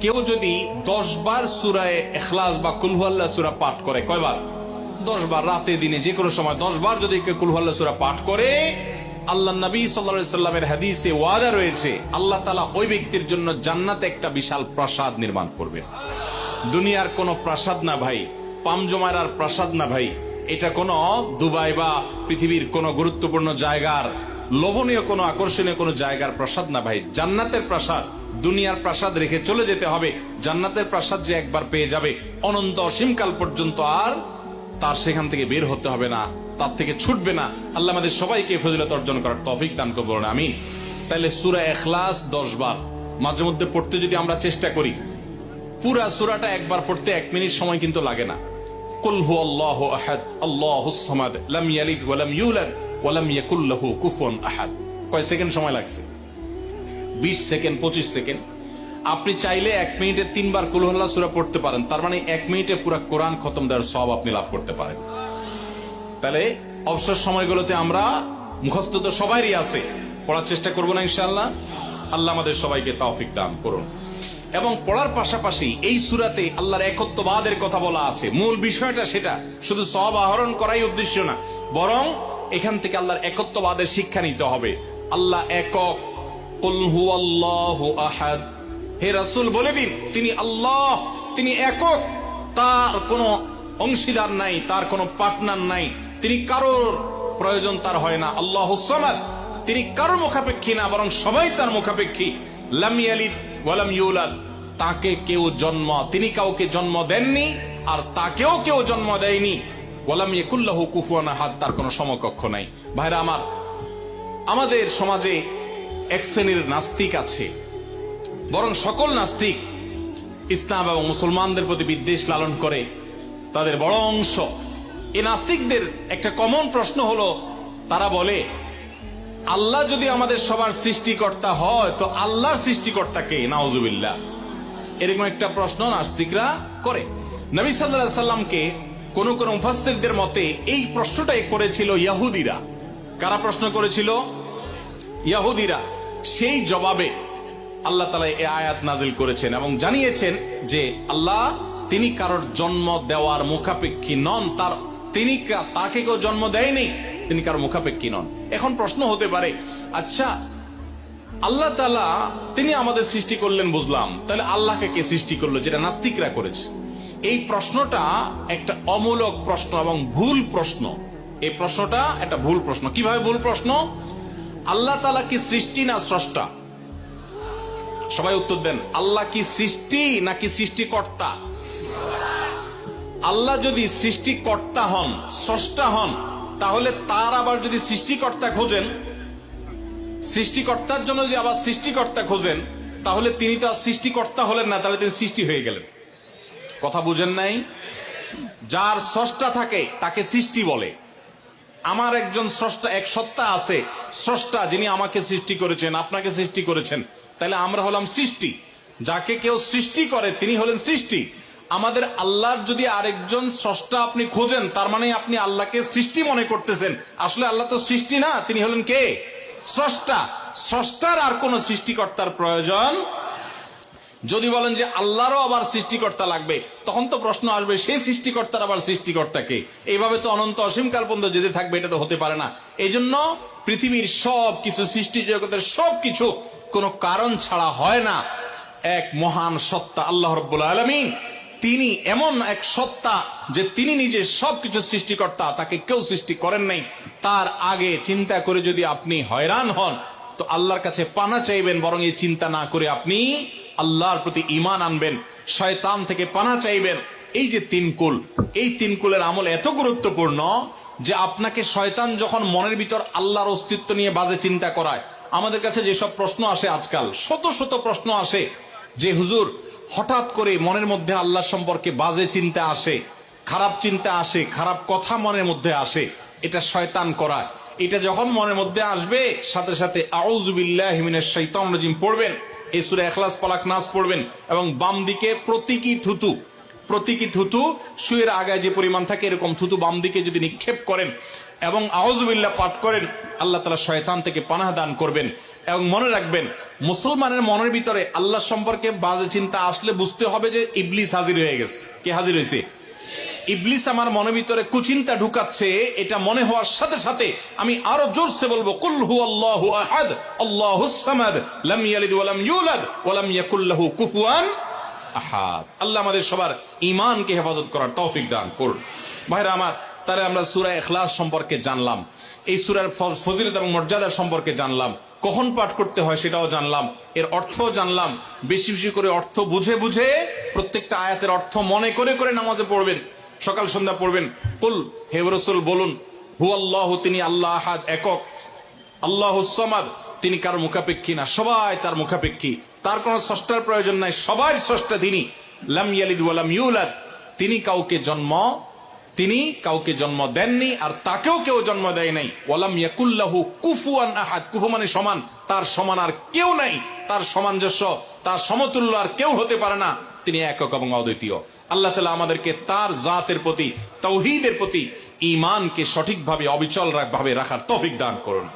কেউ যদি 10 বার সূরা ইখলাস বা কুল হুয়াল্লাহ সূরা পাঠ করে, কয়বার? 10 বার, রাতে দিনে যে কোনো সময় 10 বার যদি কেউ কুল হুয়াল্লাহ সূরা পাঠ করে, আল্লাহ নবী সাল্লাল্লাহু আলাইহি সাল্লামের হাদিসে ওয়াদা রয়েছে আল্লাহ তাআলা ওই ব্যক্তির জন্য জান্নাতে একটা বিশাল প্রাসাদ নির্মাণ করবেন। দুনিয়ার কোনো প্রাসাদ না ভাই, পামজমারার প্রাসাদ না ভাই, এটা কোনো দুবাই বা পৃথিবীর কোনো গুরুত্বপূর্ণ জায়গার লোভনীয় কোনো আকর্ষণীয় কোনো জায়গার প্রাসাদ না ভাই, জান্নাতের প্রাসাদ। দুনিয়ার প্রাসাদ রেখে চলে যেতে হবে, জান্নাতের প্রাসাদ যে একবার পেয়ে যাবে অনন্ত অসীমকাল পর্যন্ত আর তার সেখান থেকে বের হতে হবে না, তার থেকে ছুটবে না। আল্লাহ আমাদের সবাইকে ফজিলত অর্জন করার তৌফিক দান করুন, আমিন। তাহলে সূরা ইখলাস 10 বার মাঝে মধ্যে পড়তে যদি আমরা চেষ্টা করি, পুরা সূরাটা একবার পড়তে 1 মিনিট সময় কিন্তু লাগে না। কুল হুয়াল্লাহু আহাদ আল্লাহুস সামাদ লাম ইয়ালিদ ওয়া লাম ইউলাদ ওয়া লাম ইয়াকুল লাহু কুফুয়ান আহাদ। কয় সেকেন্ড সময় লাগছে? 20 সেকেন্ড, 25 সেকেন্ড। আপনি চাইলে 1 মিনিটে 3 বার কুল হুয়াল্লাহ সূরা পড়তে পারেন, তার মানে 1 মিনিটে পুরো কোরআন খতম দেওয়ার সওয়াব আপনি লাভ করতে পারেন। তাহলে অবসর সময়গুলোতে আমরা মুখস্থ তো সবারই আছে, পড়ার চেষ্টা করব না ইনশাআল্লাহ? আল্লাহ আমাদের সবাইকে তৌফিক দান করুন। এবং পড়ার পাশাপাশি এই সূরাতে আল্লাহর একত্ববাদের কথা বলা আছে, মূল বিষয়টা সেটা, শুধু সওয়াব আহরণ করাই উদ্দেশ্য না, বরং এখান থেকে আল্লাহর একত্ববাদের শিক্ষা নিতে হবে। আল্লাহ একক, কুল হুয়াল্লাহু আহাদ, হে রাসূল বলে দিন তিনি আল্লাহ, তিনি একক, তার কোনো অংশীদার নাই, তার কোনো পার্টনার নাই, তিনি কারোর প্রয়োজন তার হয় না। আল্লাহুস সামাদ, তিনি কারোর মুখাপেক্ষী না, বরং সবাই তার মুখাপেক্ষী। লাম ইয়ালিদ ওয়া লাম ইউলাদ, তাকে কেউ জন্ম, তিনি কাউকে জন্ম দেননি আর তাকেও কেউ জন্ম দেয়নি। ওয়া লাম ইয়াকুল লাহু কুফুয়ান আহাদ, তার কোনো সমকক্ষ নাই। ভাইরা আমার, আমাদের সমাজে এক শ্রেণীর নাস্তিক আছে, বরং সকল নাস্তিক ইসলাম এবং মুসলমানদের প্রতি বিদ্বেষ লালন করে, তাদের বড় অংশ। এই নাস্তিকদের একটা কমন প্রশ্ন হলো, তারা বলে আল্লাহ যদি আমাদের সবার সৃষ্টিকর্তা হয় তো আল্লাহর সৃষ্টিকর্তা কে? নাউজুবিল্লাহ। এরকম একটা প্রশ্ন নাস্তিকরা করে। নবী সাল্লাল্লাহু আলাইহি সাল্লামকে কোন কোন মুফাসসিরদের মতে এই প্রশ্নটাই করেছিল ইহুদিরা। কারা প্রশ্ন করেছিল? ইহুদিরা। সেই জবাবে আল্লাহ তাআলা এই আয়াত নাজিল করেছেন এবং জানিয়েছেন যে আল্লাহ তিনি কারোর জন্ম দেওয়ার মুখাপেক্ষী নন, তাকে কেউ জন্ম দেয়নি, তিনি কারোর মুখাপেক্ষী নন। এখন প্রশ্ন হতে পারে, আচ্ছা আল্লাহ তাআলা তিনি আমাদের সৃষ্টি করলেন বুঝলাম, তাহলে আল্লাহকে কে সৃষ্টি করলো? যেটা নাস্তিকরা করেছে। এই প্রশ্নটা একটা অমূলক প্রশ্ন এবং ভুল প্রশ্ন। এই প্রশ্নটা একটা ভুল প্রশ্ন। কিভাবে ভুল প্রশ্ন? আল্লাহ তাআলা কি সৃষ্টি না স্রষ্টা? সবাই উত্তর দেন। আল্লাহ কি সৃষ্টি নাকি সৃষ্টিকর্তা? আল্লাহ যদি সৃষ্টিকর্তা হন, স্রষ্টা হন, তাহলে তার আবার যদি সৃষ্টিকর্তা খোঁজেন, সৃষ্টিকর্তার জন্য যদি আবার সৃষ্টিকর্তা খোঁজেন, তাহলে তিনি তো আর সৃষ্টিকর্তা হলেন না, তাহলে তিনি সৃষ্টি হয়ে গেলেন। কথা বুঝেন নাই? যার স্রষ্টা থাকে তাকে সৃষ্টি বলে। আমার একজন স্রষ্টা, এক সত্তা আছে, স্রষ্টা, যিনি আমাকে সৃষ্টি করেছেন, আপনাকে সৃষ্টি করেছেন, তাহলে আমরা হলাম সৃষ্টি। যাকে কেউ সৃষ্টি করে তিনি হলেন সৃষ্টি। আমাদের আল্লাহর যদি আরেকজন স্রষ্টা আপনি খোঁজেন, তার মানে আপনি আল্লাহকে সৃষ্টি মনে করতেছেন। আসলে আল্লাহ তো সৃষ্টি না, তিনি হলেন কে? স্রষ্টা। স্রষ্টার আর কোন সৃষ্টিকর্তার প্রয়োজন। যদি বলেন যে আল্লাহরও আবার সৃষ্টিকর্তা লাগবে, তখন তো প্রশ্ন আসবে সেই সৃষ্টিকর্তার আবার সৃষ্টিকর্তাকে? এইভাবে তো অনন্ত অসীমকাল পর্যন্ত যেতে থাকবে, এটা তো হতে পারে না। এই জন্য পৃথিবীর সব কিছু, সৃষ্টি জগতের সব কিছু কোনো কারণ ছাড়া হয় না। এক মহান সত্তা আল্লাহ রাব্বুল আলামিন, তিনি এমন এক সত্তা যে তিনি নিজে সবকিছু সৃষ্টিকর্তা, তাকে কেউ সৃষ্টি করেন নাই। তার আগে চিন্তা করে যদি আপনি হয়রান হন তো আল্লাহর কাছে পানা চাইবেন, বরং এই চিন্তা না করে আপনি আল্লাহর প্রতি ঈমান আনবেন, শয়তান থেকে পানা চাইবেন। এই যে 3 কুল, এই 3 কুলের আমল এত গুরুত্বপূর্ণ যে আপনাকে শয়তান যখন মনের ভিতর আল্লাহর অস্তিত্ব নিয়ে বাজে চিন্তা করায়, আমাদের কাছে যেসব প্রশ্ন আসে আজকাল, শত শত প্রশ্ন আসে যে হুজুর হঠাৎ করে মনের মধ্যে আল্লাহ সম্পর্কে বাজে চিন্তা আসে, খারাপ চিন্তা আসে, খারাপ কথা মনের মধ্যে আসে, এটা শয়তান করায়। এটা যখন মনের মধ্যে আসবে, সাথে সাথে আউযু বিল্লাহি মিনাশ শাইতানির রাজিম পড়বেন, এই সূরা ইখলাস, ফালাক, নাস পড়বেন এবং বাম দিকে প্রতীকী থুতু শুয়ের আগায় যে পরিমাণ থাকে এরকম থুতু বাম দিকে যদি নিক্ষেপ করেন এবং আউযুবিল্লাহ পাঠ করেন, আল্লাহ তাআলা শয়তান থেকে পানাহ দান করবেন। এবং মনে রাখবেন, মুসলমানের মনের ভিতরে আল্লাহ সম্পর্কে বাজে চিন্তা আসলে বুঝতে হবে যে ইবলিস হাজির হয়ে গেছে। কে হাজির হয়েছে? ইবলিস আমার মনের ভিতরে কুচিন্তা ঢুকাচ্ছে। এটা মনে হওয়ার সাথে সাথে আমি আরো জোরসে বলবো, কুল হুয়াল্লাহু আহাদ আল্লাহুস সামাদ লাম ইয়ালিদ ওয়া লাম ইউলাদ ওয়া লাম ইয়াকুল লাহু কুফুয়ান আহাদ। আল্লাহ আমাদের সবার ঈমানকে হেফাজত করার তৌফিক দান করুন। ভাইরা আমার, তাহলে আমরা সূরা ইখলাস সম্পর্কে জানলাম, এই সূরার ফজিলত এবং মর্যাদা সম্পর্কে জানলাম, কখন পাঠ করতে হয় সেটাও জানলাম, এর অর্থও জানলাম। বেশি বেশি করে অর্থ বুঝে বুঝে প্রত্যেকটা আয়াতের অর্থ মনে করে করে নামাজে পড়বেন, সকাল সন্ধ্যা পড়বেন। কুল, হে রাসূল বলুন, হুয়াল্লাহু, তিনি আল্লাহ আহাদ, একক, আল্লাহুস সামাদ, তিনি কারো মুখাপেক্ষী না, সবাই তার মুখাপেক্ষী, তার কোনো স্রষ্টার প্রয়োজন নাই, সবার স্রষ্টা তিনি। লাম ইয়ালিদ ওয়া লাম ইউলাদ, তিনি কাউকে জন্ম দেননি আর তাকেও কেউ জন্ম দেয় নাই। ওয়ালাম ইয়াকুল লাহু কুফুয়ান আহাদ, কুফু মানে সমান, তার সমান আর কেউ নাই, তার সামঞ্জস্য, তার সমতুল্য আর কেউ হতে পারে না। তিনি একক এবং অদ্বিতীয়। আল্লাহ তাআলা আমাদেরকে তার জাতের প্রতি, তাওহীদের প্রতি ঈমানকে সঠিকভাবে অবিচল ভাবে রাখার তৌফিক দান করুন।